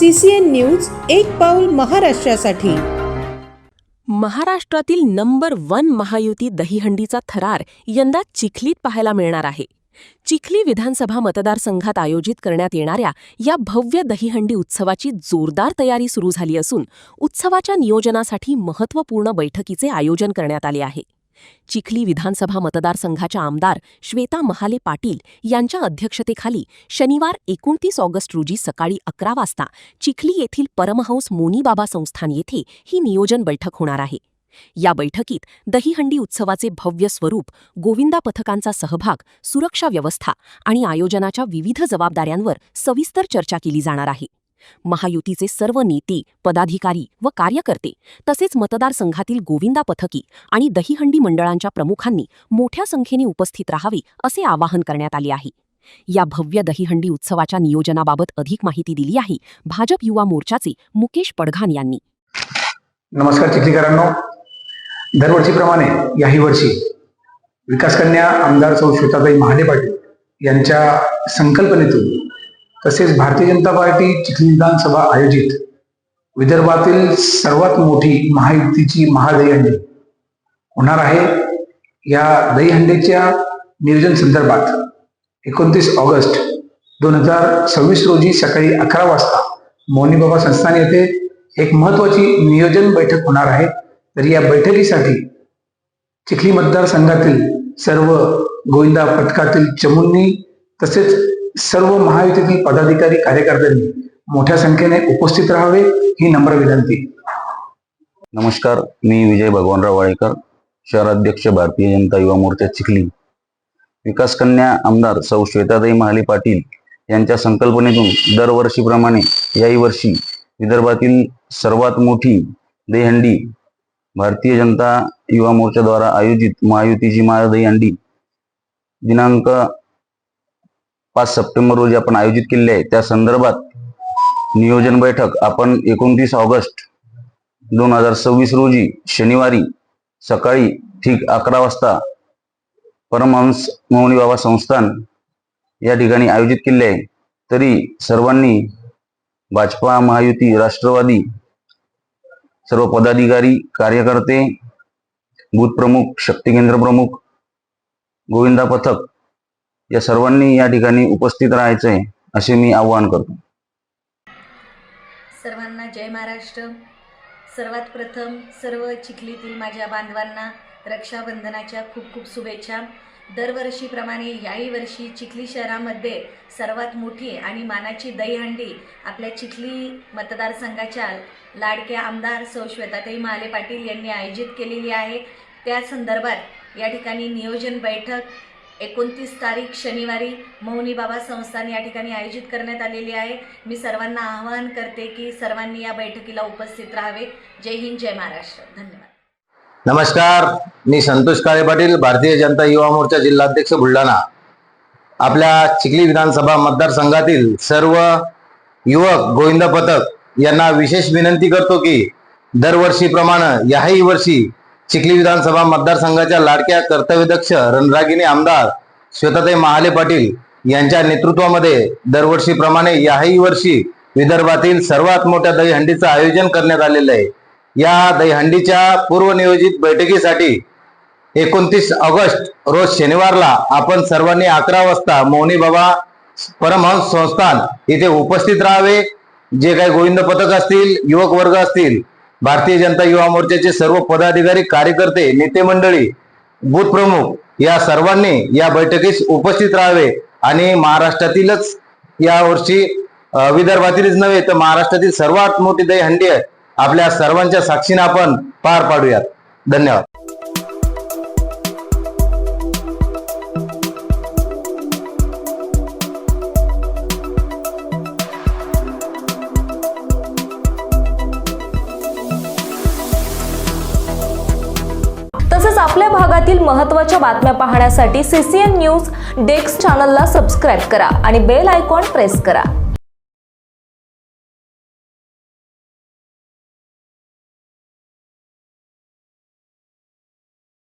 CCN news एक पाऊल महाराष्ट्रासाठी। महाराष्ट्रातील नंबर 1 महायुती दहीहंडीचा थरार यंदा चिखलीत पाहायला मिळणार आहे। चिखली विधानसभा मतदारसंघात आयोजित करण्यात येणाऱ्या या भव्य दहीहंडी उत्सवाची जोरदार तयारी सुरू झाली असून उत्सवाच्या नियोजनासाठी महत्त्वपूर्ण बैठकीचे आयोजन करण्यात आले आहे। चिखली विधानसभा मतदारसंघाच्या आमदार श्वेता महाले पाटील यांच्या अध्यक्षतेखाली शनिवार 29 ऑगस्ट रोजी सकाळी 11 वाजता चिखली येथील परमहंस मोनी बाबा संस्थान येथे ही नियोजन बैठक होणार आहे। या बैठकीत दहीहंडी उत्सवाचे भव्य स्वरूप, गोविंदा पथकांचा सहभाग, सुरक्षा व्यवस्था आणि आयोजनाच्या विविध जबाबदाऱ्यांवर सविस्तर चर्चा केली जाणार आहे। महायुतीचे सर्व नेते, पदाधिकारी व कार्यकर्ते तसेच मतदारसंघातील गोविंदा पथकी आणि दहीहंडी मंडळांच्या प्रमुखांनी मोठ्या संख्येने उपस्थित राहावे असे आवाहन करण्यात आले आहे। या भव्य दहीहंडी उत्सवाच्या नियोजनाबाबत अधिक माहिती दिली आहे भाजप युवा मोर्चाचे मुकेश पडघान यांनी। नमस्कार चिखलीकरांनो, दरवर्षीप्रमाणे याही वर्षी विकासकन्या आमदार सौ श्वेताताई महाले पाटील यांच्या संकल्पनेतून तसेच भारतीय जनता पार्टी चिखली विधानसभा आयोजित विदर्भातील सर्वात मोठी महायुतीची महादहीहंडी होणार आहे। या दहीहंडीच्या नियोजन संदर्भात 29 ऑगस्ट 2026 रोजी सकाळी 11 वाजता मोनी बाबा संस्थान येथे एक महत्वाची नियोजन बैठक होणार आहे। तर या बैठकीसाठी चिखली मतदारसंघातील सर्व गोविंदा पथकातील चमूंनी तसेच सर्व महायुतीतील पदाधिकारी कार्यकर्त्यांनी मोठ्या संख्येने उपस्थित राहावे ही नम्र विनंती। नमस्कार, मी विजय भगवानराव वाळेकर, शहराध्यक्ष भारतीय जनता युवा मोर्चा चिखली। विकासकन्या आमदार सौ श्वेताताई महाले पाटील यांच्या संकल्पनेतून दरवर्षीप्रमाणे याही वर्षी विदर्भातील सर्वात मोठी दहीहंडी भारतीय जनता युवा मोर्चाद्वारा आयोजित महायुतीची महादहीहंडी दिनांक 5 सप्टेंबर रोजी आपण आयोजित केलेली आहे। त्या संदर्भात नियोजन बैठक आपण 29 ऑगस्ट 2026 रोजी शनिवारी सकाळी ठीक 11 वाजता परमहंस मोनी बाबा संस्थान या ठिकाणी आयोजित केले आहे। तरी सर्वांनी भाजपा, महायुती, राष्ट्रवादी सर्व पदाधिकारी, कार्यकर्ते, बूथ प्रमुख, शक्ती केंद्र प्रमुख, गोविंदा पथक या सर्वांनी या ठिकाणी उपस्थित राहायचे आहे असे मी आवाहन करतो। सर्वांना जय महाराष्ट्र। सर्वात प्रथम सर्व चिखलीतील माझ्या बांधवांना रक्षाबंधनाच्या खूप खूप शुभेच्छा। दरवर्षीप्रमाणे याही वर्षी चिखली शहरामध्ये सर्वात मोठी आणि मानाची दहीहंडी आपल्या चिखली मतदारसंघाच्या लाडक्या आमदार सौ श्वेताताई महाले पाटील यांनी आयोजित केलेली आहे। त्या संदर्भात या ठिकाणी नियोजन बैठक 29 तारीख शनिवारी मोनी बाबा संस्थान या ठिकाणी आयोजित करण्यात आलेली आहे। मी सर्वांना आवाहन करते की सर्वांनी या बैठकीला उपस्थित राहावे। जय हिंद, जय महाराष्ट्र। धन्यवाद। नमस्कार, मी संतोष काळे पाटील, भारतीय जनता युवा मोर्चा जिल्हाध्यक्ष बुलढाणा। आपल्या चिखली विधानसभा मतदारसंघातील सर्व युवक गोविंदा पथक यांना विशेष विनंती करतो की दरवर्षीप्रमाणे याही वर्षी चिखली विधानसभा मतदारसंघाच्या लाडक्या कर्तव्यदक्ष रणरागिणी आमदार श्वेताताई महाले पाटील यांच्या नेतृत्वामध्ये दरवर्षीप्रमाणे याही वर्षी विदर्भातील सर्वात मोठ्या दहीहंडीचं आयोजन करण्यात आलेलं आहे। या दहीहंडीच्या पूर्वनियोजित बैठकीसाठी 29 ऑगस्ट रोज शनिवारला आपण सर्वांनी 11 वाजता मोनी बाबा परमहंस संस्थान येथे उपस्थित राहावे। जे काही गोविंद पथक असतील, युवक वर्ग असतील, भारतीय जनता युवा मोर्चाचे सर्व पदाधिकारी, कार्यकर्ते, नेते मंडळी, बूथ प्रमुख या सर्वांनी या बैठकीस उपस्थित राहावे आणि महाराष्ट्रातीलच या वर्षी विदर्भातीलच नव्हे तर महाराष्ट्रातील सर्वात मोठी दहीहंडी आपल्या सर्वांच्या साक्षीने आपण पार पाडूयात। धन्यवाद। तसेच आपल्या भागातील महत्त्वाच्या बातम्या पाहण्यासाठी CCN न्यूज डेस्क चॅनलला सबस्क्राइब करा आणि बेल आयकॉन प्रेस करा।